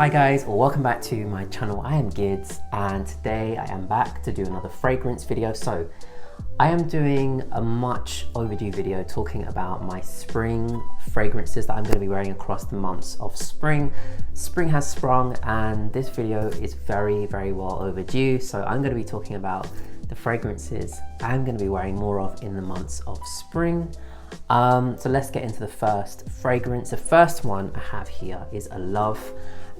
Hi guys, welcome back to my channel. I am Gids and today I am back to do another fragrance video. So I am doing a much overdue video talking about my spring fragrances that I'm going to be wearing across the months of spring. Spring has sprung and this video is very well overdue. So I'm going to be talking about the fragrances I'm going to be wearing more of in the months of spring. So let's get into the first fragrance. The first one I have here is a love,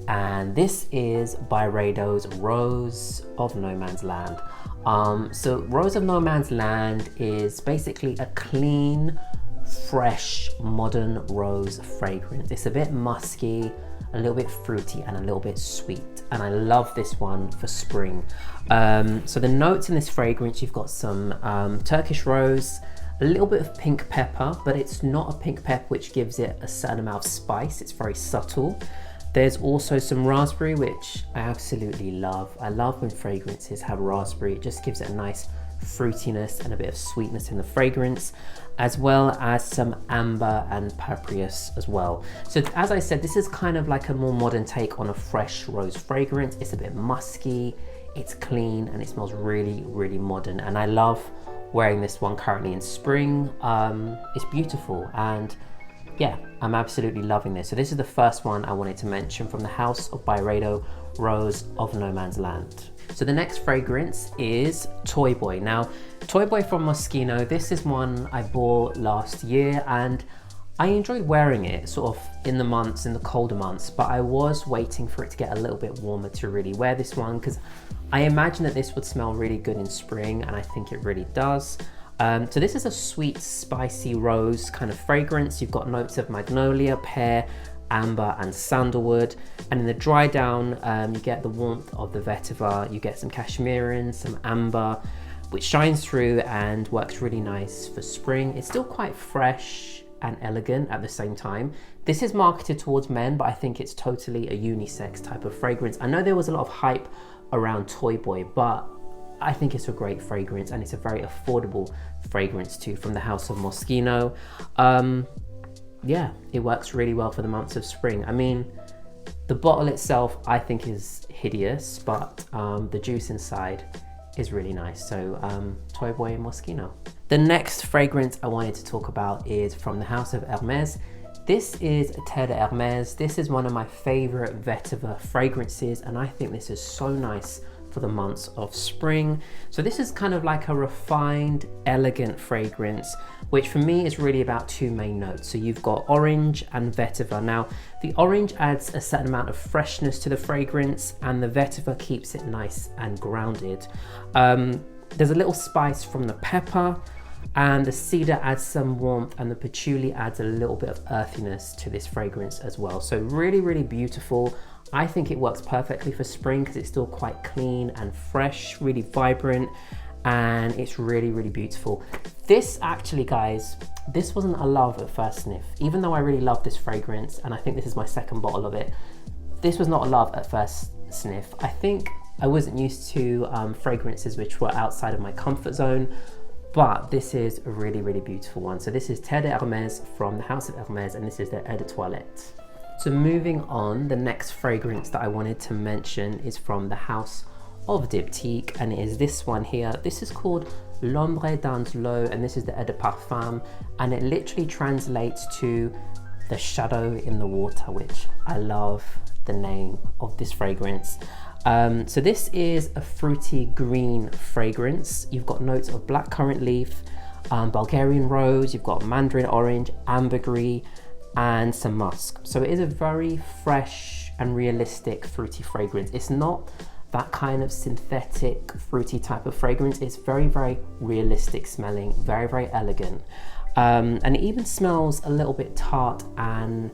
and this is Byredo's Rose of No Man's Land. So Rose of No Man's Land is basically a clean, fresh, modern rose fragrance. It's a bit musky, a little bit fruity and a little bit sweet, and I love this one for spring. So the notes in this fragrance, you've got some Turkish rose, a little bit of pink pepper, but it's not a pink pepper which gives it a certain amount of spice. It's very subtle. There's also some raspberry, which I absolutely love. I love when fragrances have raspberry. It just gives it a nice fruitiness and a bit of sweetness in the fragrance, as well as some amber and papyrus as well. So as I said, this is kind of like a more modern take on a fresh rose fragrance. It's a bit musky, it's clean, and it smells really modern. And I love wearing this one currently in spring. It's beautiful, and yeah, I'm absolutely loving this. So this is the first one I wanted to mention from the house of Byredo, Rose of No Man's Land. So the next fragrance is Toy Boy. Now, Toy Boy from Moschino, this is one I bought last year and I enjoyed wearing it sort of in the colder months, but I was waiting for it to get a little bit warmer to really wear this one, because I imagine that this would smell really good in spring, and I think it really does. So this is a sweet, spicy rose kind of fragrance. You've got notes of magnolia, pear, amber and sandalwood, and in the dry down you get the warmth of the vetiver, you get some cashmere, some amber, which shines through and works really nice for spring. It's still quite fresh and elegant at the same time. This is marketed towards men, but I think it's totally a unisex type of fragrance. I know there was a lot of hype around Toy Boy, but I think it's a great fragrance, and it's a very affordable fragrance too, from the house of Moschino. Yeah, it works really well for the months of spring. I mean, the bottle itself I think is hideous, but the juice inside is really nice. So Toy Boy and Moschino. The next fragrance I wanted to talk about is from the house of Hermes. This is Terre de Hermes. This is one of my favorite vetiver fragrances, and I think this is so nice for the months of spring. So this is kind of like a refined, elegant fragrance, which for me is really about two main notes. So you've got orange and vetiver. Now, the orange adds a certain amount of freshness to the fragrance, and the vetiver keeps it nice and grounded. There's a little spice from the pepper, and the cedar adds some warmth, and the patchouli adds a little bit of earthiness to this fragrance as well. So really beautiful. I think it works perfectly for spring because it's still quite clean and fresh, really vibrant, and it's really beautiful. This actually, guys, this wasn't a love at first sniff. Even though I really love this fragrance, and I think this is my second bottle of it, this was not a love at first sniff. I think I wasn't used to fragrances which were outside of my comfort zone, but this is a really beautiful one. So this is Terre de Hermes from the house of Hermes, and this is their Eau de Toilette. So moving on, the next fragrance that I wanted to mention is from the house of Diptyque, and it is this one here. This is called Lombre Danzlo, and this is the Eau de Parfum, and it literally translates to the shadow in the water, which I love the name of this fragrance. So this is a fruity green fragrance. You've got notes of blackcurrant leaf, Bulgarian rose, you've got mandarin orange, ambergris, and some musk. So it is a very fresh and realistic fruity fragrance. It's not that kind of synthetic fruity type of fragrance. It's very realistic smelling, very elegant, and it even smells a little bit tart and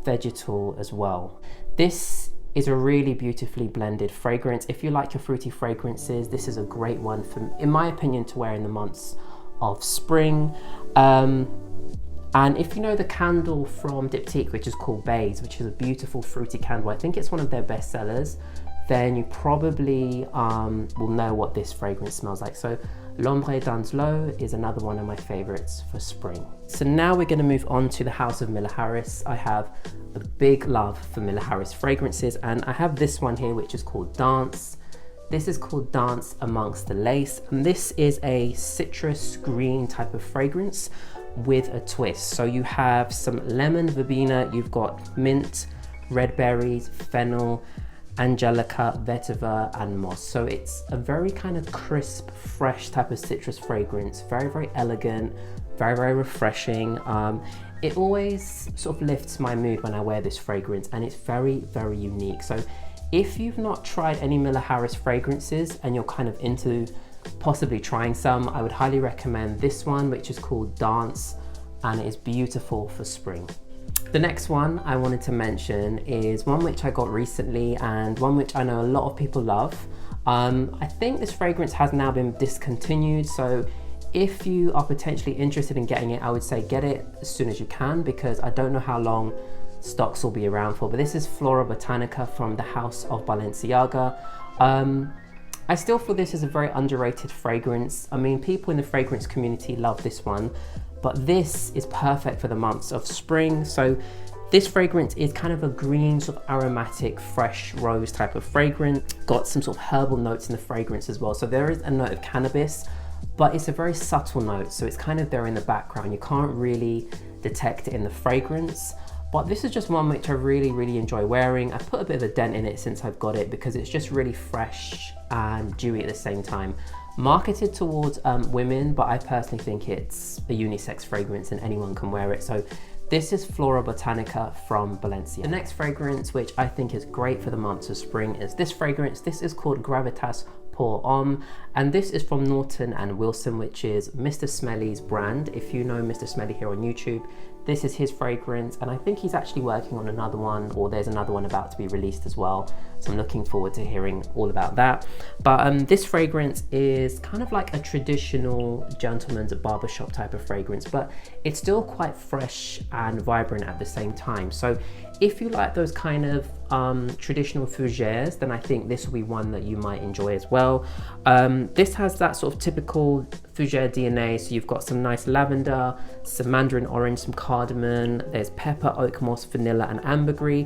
vegetal as well. This is a really beautifully blended fragrance. If you like your fruity fragrances, this is a great one for, in my opinion, to wear in the months of spring. And if you know the candle from Diptyque, which is called Bays, which is a beautiful fruity candle, I think it's one of their best sellers, then you probably will know what this fragrance smells like. So Lombre Danzlo is another one of my favorites for spring. So now we're going to move on to the house of Miller Harris. I have a big love for Miller Harris fragrances, and I have this one here which is called Dance. This is called Dance Amongst the Lace, and this is a citrus green type of fragrance with a twist. So you have some lemon verbena, you've got mint, red berries, fennel, angelica, vetiver, and moss. So it's a very kind of crisp, fresh type of citrus fragrance, very elegant, very refreshing. It always sort of lifts my mood when I wear this fragrance, and it's very unique. So if you've not tried any Miller Harris fragrances and you're kind of into possibly trying some, I would highly recommend this one, which is called Dance, and it is beautiful for spring. The next one I wanted to mention is one which I got recently and one which I know a lot of people love. I think this fragrance has now been discontinued, so if you are potentially interested in getting it, I would say get it as soon as you can, because I don't know how long stocks will be around for. But this is Flora Botanica from the house of Balenciaga. I still feel this is a very underrated fragrance. I mean, people in the fragrance community love this one, but this is perfect for the months of spring. So this fragrance is kind of a green, sort of aromatic, fresh rose type of fragrance. Got some sort of herbal notes in the fragrance as well. So there is a note of cannabis, but it's a very subtle note. So it's kind of there in the background. You can't really detect it in the fragrance. But this is just one which I really enjoy wearing. I put a bit of a dent in it since I've got it because it's just really fresh and dewy at the same time. Marketed towards women, but I personally think it's a unisex fragrance and anyone can wear it. So this is Flora Botanica from Balenciaga. The next fragrance, which I think is great for the months of spring, is this fragrance. This is called Gravitas pour Homme, and this is from Naughton and Wilson, which is Mr. Smelly's brand. If you know Mr. Smelly here on YouTube, this is his fragrance, and I think he's actually working on another one, or there's another one about to be released as well. So I'm looking forward to hearing all about that. But this fragrance is kind of like a traditional gentleman's barbershop type of fragrance, but it's still quite fresh and vibrant at the same time. So if you like those kind of traditional fougères, then I think this will be one that you might enjoy as well. This has that sort of typical fougère DNA, so you've got some nice lavender, some mandarin orange, some cardamom, there's pepper, oak moss, vanilla, and ambergris.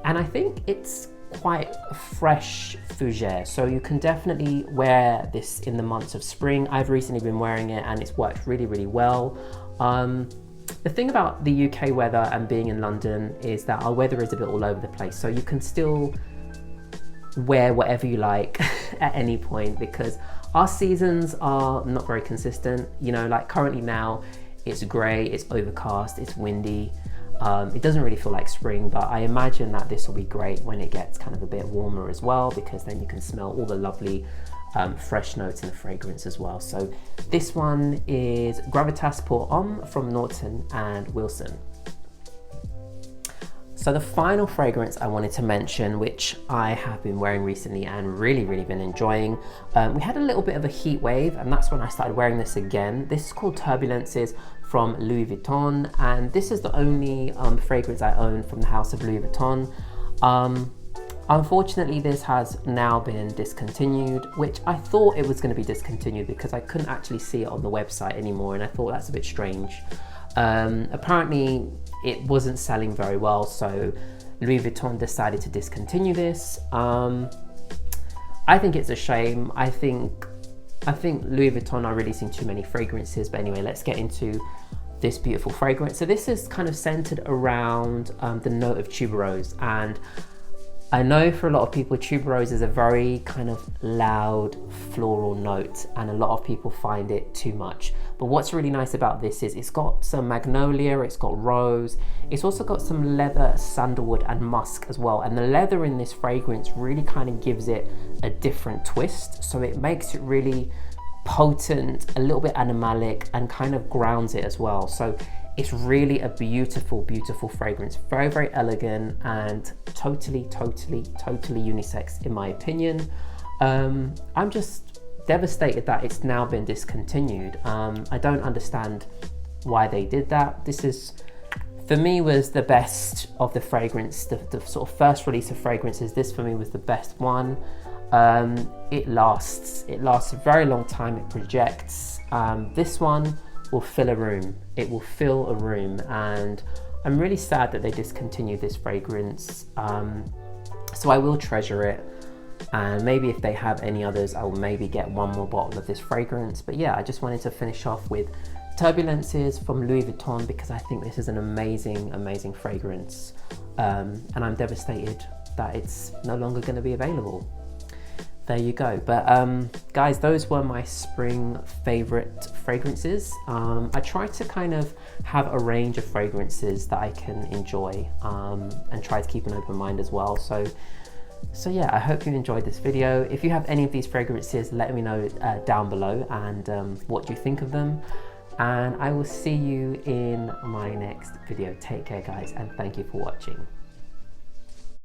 And I think it's quite a fresh fougère, so you can definitely wear this in the months of spring. I've recently been wearing it and it's worked really well. The thing about the UK weather and being in London is that our weather is a bit all over the place, so you can still wear whatever you like at any point, because our seasons are not very consistent. You know, like currently now it's grey, it's overcast, it's windy. It doesn't really feel like spring, but I imagine that this will be great when it gets kind of a bit warmer as well, because then you can smell all the lovely fresh notes in the fragrance as well. So this one is Gravitas pour Homme from Naughton and Wilson. So the final fragrance I wanted to mention, which I have been wearing recently and really been enjoying, we had a little bit of a heat wave, and that's when I started wearing this again. This is called Turbulences from Louis Vuitton, and this is the only fragrance I own from the house of Louis Vuitton. Unfortunately, this has now been discontinued, which I thought it was going to be discontinued because I couldn't actually see it on the website anymore, and I thought that's a bit strange. Apparently it wasn't selling very well, so Louis Vuitton decided to discontinue this. I think it's a shame. I think Louis Vuitton are releasing too many fragrances, but anyway, let's get into this beautiful fragrance. So this is kind of centered around the note of tuberose, and I know for a lot of people tuberose is a very kind of loud floral note, and a lot of people find it too much. But what's really nice about this is it's got some magnolia, it's got rose, it's also got some leather, sandalwood, and musk as well. And the leather in this fragrance really kind of gives it a different twist, so it makes it really potent, a little bit animalic, and kind of grounds it as well. So it's really a beautiful fragrance, very elegant, and totally unisex in my opinion. I'm just devastated that it's now been discontinued. I don't understand why they did that. This is, for me, was the best of the fragrance, the sort of first release of fragrances. This for me was the best one. It lasts a very long time, it projects. This one will fill a room. It will fill a room, and I'm really sad that they discontinued this fragrance. So I will treasure it, and maybe if they have any others, I will maybe get one more bottle of this fragrance. But yeah, I just wanted to finish off with Turbulences from Louis Vuitton, because I think this is an amazing fragrance, and I'm devastated that it's no longer going to be available. There you go. But guys, those were my spring favorite fragrances. I try to kind of have a range of fragrances that I can enjoy, and try to keep an open mind as well. So yeah, I hope you enjoyed this video. If you have any of these fragrances, let me know down below, and what do you think of them. And I will see you in my next video. Take care, guys, and thank you for watching.